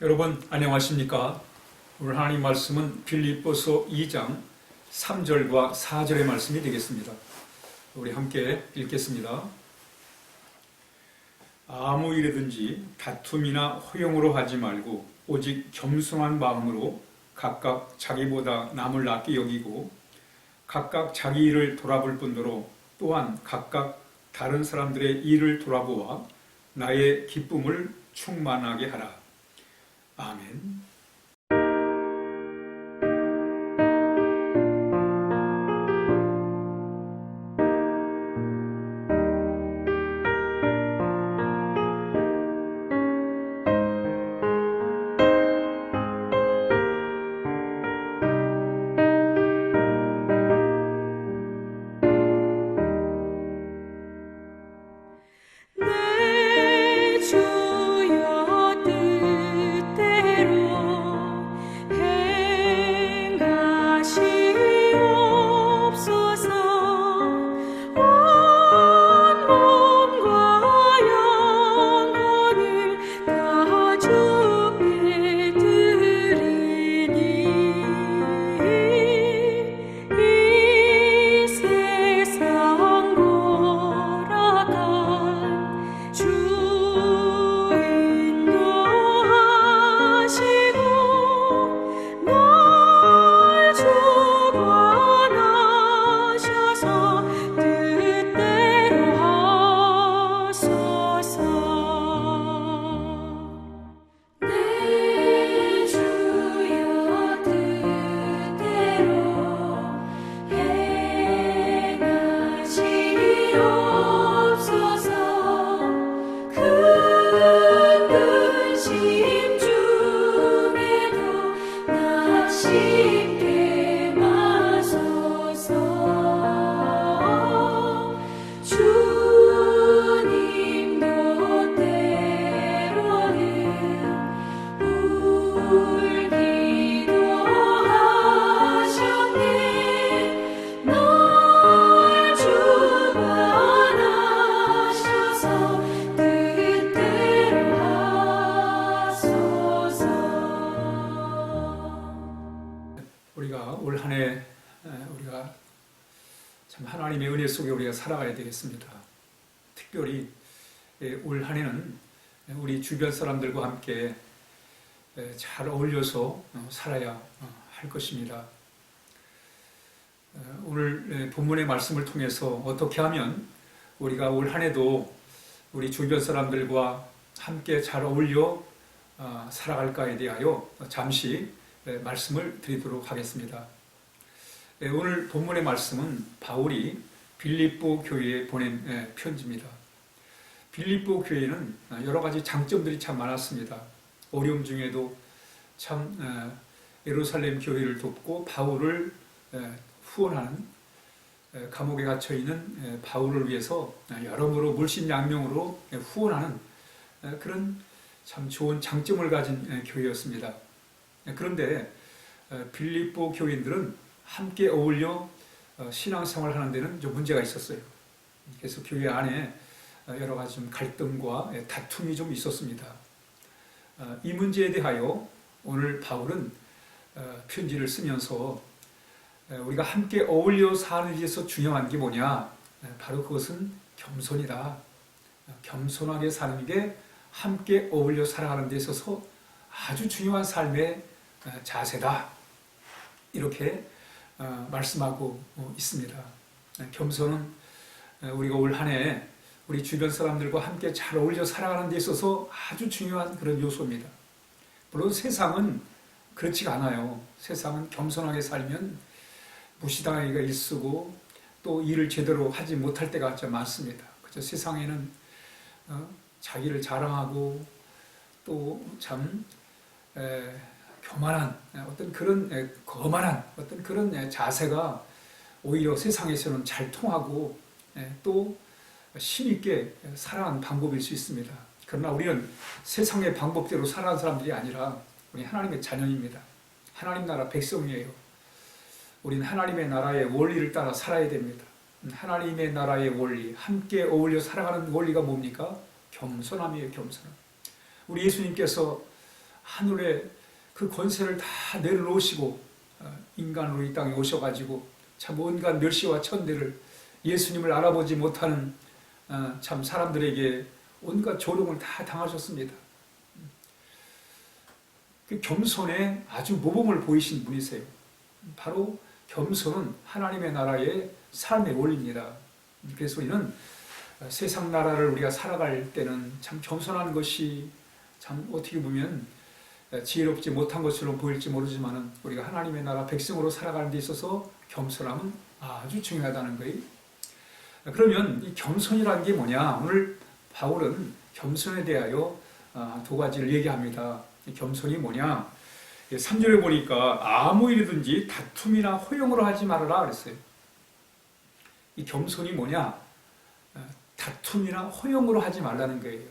여러분 안녕하십니까? 오늘 하나님 말씀은 빌립보서 2장 3절과 4절의 말씀이 되겠습니다. 우리 함께 읽겠습니다. 아무 일이든지 다툼이나 허용으로 하지 말고 오직 겸손한 마음으로 각각 자기보다 남을 낫게 여기고 각각 자기 일을 돌아볼 뿐더러 또한 각각 다른 사람들의 일을 돌아보아 나의 기쁨을 충만하게 하라. 아멘. 올 한 해 우리가 참 하나님의 은혜 속에 우리가 살아가야 되겠습니다. 특별히 올 한 해는 우리 주변 사람들과 함께 잘 어울려서 살아야 할 것입니다. 오늘 본문의 말씀을 통해서 어떻게 하면 우리가 올 한 해도 우리 주변 사람들과 함께 잘 어울려 살아갈까에 대하여 잠시 말씀을 드리도록 하겠습니다. 오늘 본문의 말씀은 바울이 빌립보 교회에 보낸 편지입니다. 빌립보 교회는 여러 가지 장점들이 참 많았습니다. 어려움 중에도 참 예루살렘 교회를 돕고 바울을 후원하는, 감옥에 갇혀있는 바울을 위해서 여러모로 물신양명으로 후원하는 그런 참 좋은 장점을 가진 교회였습니다. 그런데 빌립보 교인들은 함께 어울려 신앙생활을 하는 데는 좀 문제가 있었어요. 그래서 교회 안에 여러 가지 좀 갈등과 다툼이 좀 있었습니다. 이 문제에 대하여 오늘 바울은 편지를 쓰면서 우리가 함께 어울려 사는 데서 중요한 게 뭐냐? 바로 그것은 겸손이다. 겸손하게 사는 게 함께 어울려 살아가는 데 있어서 아주 중요한 삶의 자세다. 이렇게 말씀하고 있습니다. 겸손은 우리가 올 한 해 우리 주변 사람들과 함께 잘 어울려 살아가는 데 있어서 아주 중요한 그런 요소입니다. 물론 세상은 그렇지가 않아요. 세상은 겸손하게 살면 무시당하기가 일쑤고 또 일을 제대로 하지 못할 때가 좀 많습니다. 그래서 세상에는 자기를 자랑하고 또 참 교만한 어떤 그런 거만한 어떤 그런 자세가 오히려 세상에서는 잘 통하고 또 신있게 살아가는 방법일 수 있습니다. 그러나 우리는 세상의 방법대로 살아가는 사람들이 아니라 우리 하나님의 자녀입니다. 하나님 나라 백성이에요. 우리는 하나님의 나라의 원리를 따라 살아야 됩니다. 하나님의 나라의 원리, 함께 어울려 살아가는 원리가 뭡니까? 겸손함이에요, 겸손함. 우리 예수님께서 하늘의 그 권세를 다 내려놓으시고 인간으로 이 땅에 오셔가지고 참 온갖 멸시와 천대를 예수님을 알아보지 못하는 참 사람들에게 온갖 조롱을 다 당하셨습니다. 그 겸손에 아주 모범을 보이신 분이세요. 바로 겸손은 하나님의 나라의 삶의 원리입니다. 그래서 우리는 세상 나라를 우리가 살아갈 때는 참 겸손한 것이 참 어떻게 보면 지혜롭지 못한 것처럼 보일지 모르지만 우리가 하나님의 나라 백성으로 살아가는 데 있어서 겸손함은 아주 중요하다는 거예요. 그러면 이 겸손이라는 게 뭐냐? 오늘 바울은 겸손에 대하여 두 가지를 얘기합니다. 이 겸손이 뭐냐? 3절에 보니까 아무 일이든지 다툼이나 허용으로 하지 말아라 그랬어요. 이 겸손이 뭐냐? 다툼이나 허용으로 하지 말라는 거예요.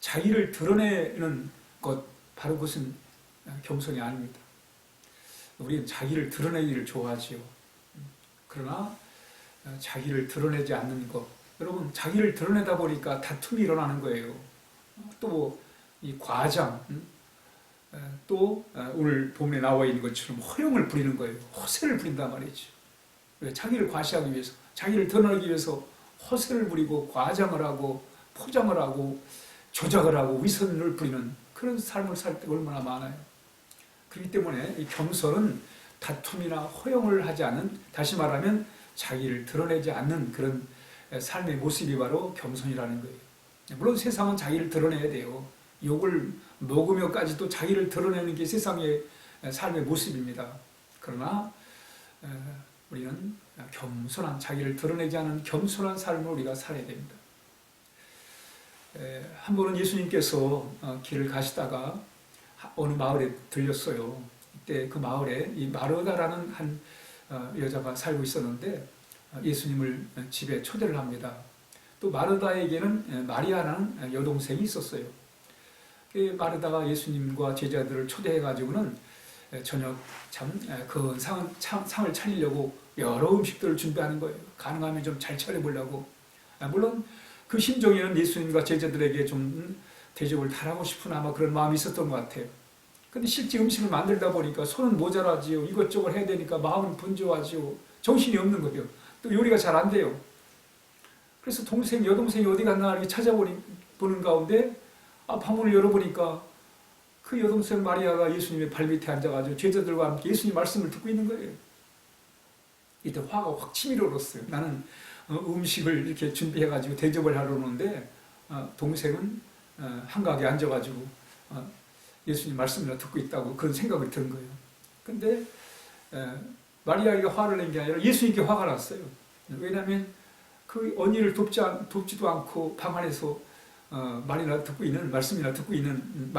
자기를 드러내는 것, 바로 그것은 겸손이 아닙니다. 우리는 자기를 드러내기를 좋아하지요. 그러나 자기를 드러내지 않는 것, 여러분 자기를 드러내다 보니까 다툼이 일어나는 거예요. 또 이 과장, 또 오늘 본문에 나와 있는 것처럼 허용을 부리는 거예요. 허세를 부린단 말이죠. 왜? 자기를 과시하기 위해서, 자기를 드러내기 위해서 허세를 부리고 과장을 하고 포장을 하고 조작을 하고 위선을 부리는 그런 삶을 살 때가 얼마나 많아요. 그렇기 때문에 이 겸손은 다툼이나 허용을 하지 않은, 다시 말하면 자기를 드러내지 않는 그런 삶의 모습이 바로 겸손이라는 거예요. 물론 세상은 자기를 드러내야 돼요. 욕을 먹으며까지도 자기를 드러내는 게 세상의 삶의 모습입니다. 그러나 우리는 겸손한, 자기를 드러내지 않은 겸손한 삶을 우리가 살아야 됩니다. 한 번은 예수님께서 길을 가시다가 어느 마을에 들렸어요. 이때 그 마을에 이 마르다라는 한 여자가 살고 있었는데 예수님을 집에 초대를 합니다. 또 마르다에게는 마리아라는 여동생이 있었어요. 마르다가 예수님과 제자들을 초대해가지고는 저녁 그 상을 차리려고 여러 음식들을 준비하는 거예요. 가능하면 좀 잘 차려보려고. 물론 그 심정에는 예수님과 제자들에게 좀 대접을 잘하고 싶은 아마 그런 마음이 있었던 것 같아요. 근데 실제 음식을 만들다 보니까 손은 모자라지요. 이것저것 해야 되니까 마음은 분주하지요. 정신이 없는 거예요. 또 요리가 잘 안 돼요. 그래서 여동생이 어디 갔나 이렇게 찾아보는 가운데 방문을 열어보니까 그 여동생 마리아가 예수님의 발밑에 앉아가지고 제자들과 함께 예수님 말씀을 듣고 있는 거예요. 이때 화가 확 치밀어 오르었어요. 나는 음식을 이렇게 준비해가지고 대접을 하러 오는데 동생은 한가하게 앉아가지고 예수님 말씀을 듣고 있다고 그런 생각이 든 거예요. 근데 마리아가 화를 낸 게 아니라 예수님께 화가 났어요. 왜냐하면 그 언니를 돕지도 않고 방 안에서 말씀이나 듣고 있는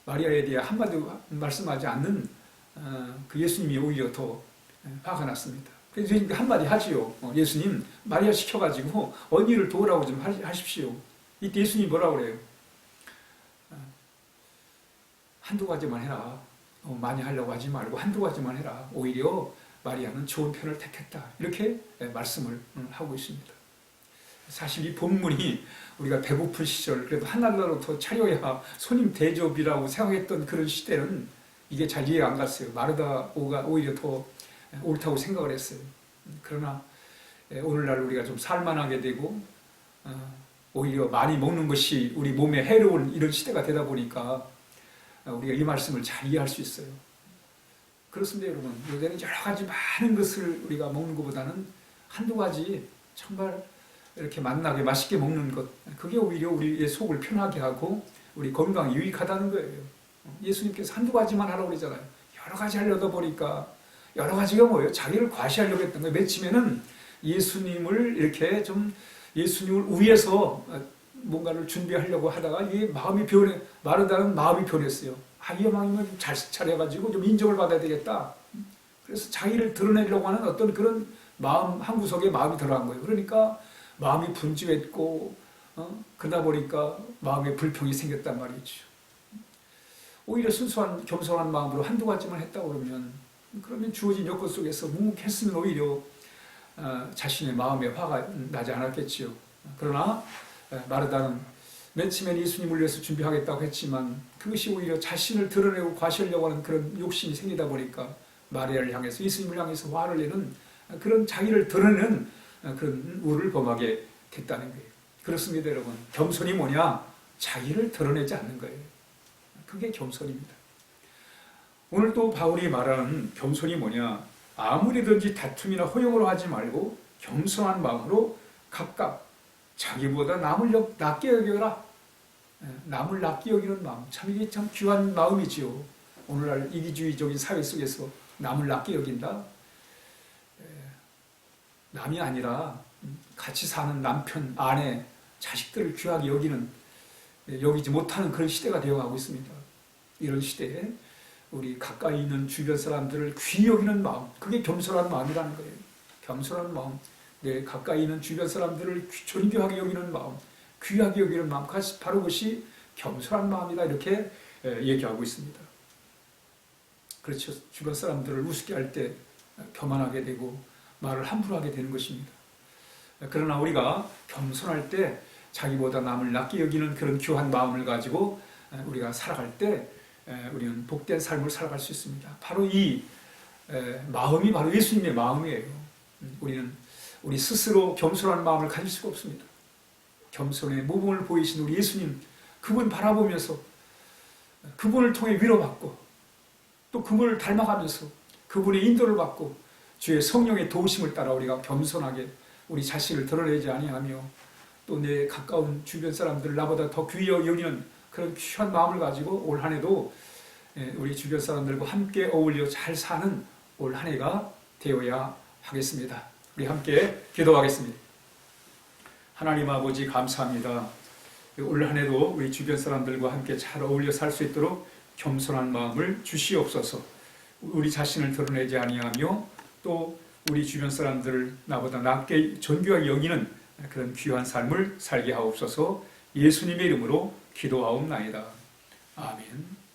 마리아에 대해 한마디도 말씀하지 않는 그 예수님이 오히려 더 화가 났습니다. 그래서 한마디 하지요. 예수님, 마리아 시켜가지고 언니를 도우라고 좀 하십시오. 이때 예수님이 뭐라고 그래요? 한두 가지만 해라. 많이 하려고 하지 말고 한두 가지만 해라. 오히려 마리아는 좋은 편을 택했다. 이렇게 말씀을 하고 있습니다. 사실 이 본문이 우리가 배고플 시절, 그래도 하나라도 더 차려야 손님 대접이라고 생각했던 그런 시대는 이게 잘 이해가 안 갔어요. 마르다가 오히려 더 옳다고 생각을 했어요. 그러나 오늘날 우리가 좀 살만하게 되고 오히려 많이 먹는 것이 우리 몸에 해로운 이런 시대가 되다 보니까 우리가 이 말씀을 잘 이해할 수 있어요. 그렇습니다, 여러분. 요새는 여러 가지 많은 것을 우리가 먹는 것보다는 한두 가지 정말 이렇게 맛나게 맛있게 먹는 것, 그게 오히려 우리의 속을 편하게 하고 우리 건강에 유익하다는 거예요. 예수님께서 한두 가지만 하라고 그러잖아요. 여러 가지 하려다 보니까 여러 가지가 뭐예요? 자기를 과시하려고 했던 거예요. 맨 처음에는 예수님을 이렇게 좀 예수님을 위해서 뭔가를 준비하려고 하다가 이게 마르다는 마음이 변했어요. 이 여망이면 잘 차려가지고 좀 인정을 받아야 되겠다. 그래서 자기를 드러내려고 하는 어떤 그런 마음, 한 구석에 마음이 들어간 거예요. 그러니까 마음이 분주했고, 그러다 보니까 마음에 불평이 생겼단 말이죠. 오히려 순수한 겸손한 마음으로 한두 가지만 했다고 그러면 주어진 여건 속에서 묵묵했으면 오히려 자신의 마음에 화가 나지 않았겠지요. 그러나 마르다는 맨 처음엔 예수님을 위해서 준비하겠다고 했지만 그것이 오히려 자신을 드러내고 과시하려고 하는 그런 욕심이 생기다 보니까 마리아를 향해서, 예수님을 향해서 화를 내는 그런 자기를 드러내는 그런 우를 범하게 됐다는 거예요. 그렇습니다, 여러분. 겸손이 뭐냐? 자기를 드러내지 않는 거예요. 그게 겸손입니다. 오늘 또 바울이 말하는 겸손이 뭐냐? 아무리든지 다툼이나 허용으로 하지 말고 겸손한 마음으로 각각 자기보다 남을 낮게 여겨라. 남을 낮게 여기는 마음. 참 이게 참 귀한 마음이지요. 오늘날 이기주의적인 사회 속에서 남을 낮게 여긴다. 남이 아니라 같이 사는 남편, 아내, 자식들을 귀하게 여기지 못하는 그런 시대가 되어가고 있습니다. 이런 시대에 우리 가까이 있는 주변 사람들을 귀히 여기는 마음, 그게 겸손한 마음이라는 거예요. 겸손한 마음, 내 가까이 있는 주변 사람들을 존귀하게 여기는 마음, 귀하게 여기는 마음, 바로 그것이 겸손한 마음이다, 이렇게 얘기하고 있습니다. 그렇죠. 주변 사람들을 우습게 할 때 교만하게 되고 말을 함부로 하게 되는 것입니다. 그러나 우리가 겸손할 때 자기보다 남을 낮게 여기는 그런 귀한 마음을 가지고 우리가 살아갈 때 우리는 복된 삶을 살아갈 수 있습니다. 바로 이 마음이 바로 예수님의 마음이에요. 우리 스스로 겸손한 마음을 가질 수가 없습니다. 겸손의 모범을 보이신 우리 예수님, 그분 바라보면서 그분을 통해 위로받고 또 그분을 닮아가면서 그분의 인도를 받고 주의 성령의 도우심을 따라 우리가 겸손하게 우리 자신을 드러내지 아니하며 또 내 가까운 주변 사람들을 나보다 더 귀히 여기는 그런 귀한 마음을 가지고 올 한 해도 우리 주변 사람들과 함께 어울려 잘 사는 올 한 해가 되어야 하겠습니다. 우리 함께 기도하겠습니다. 하나님 아버지, 감사합니다. 올 한 해도 우리 주변 사람들과 함께 잘 어울려 살 수 있도록 겸손한 마음을 주시옵소서. 우리 자신을 드러내지 아니하며 또 우리 주변 사람들을 나보다 낮게 존귀하게 여기는 그런 귀한 삶을 살게 하옵소서. 예수님의 이름으로 기도하옵나이다. 아멘.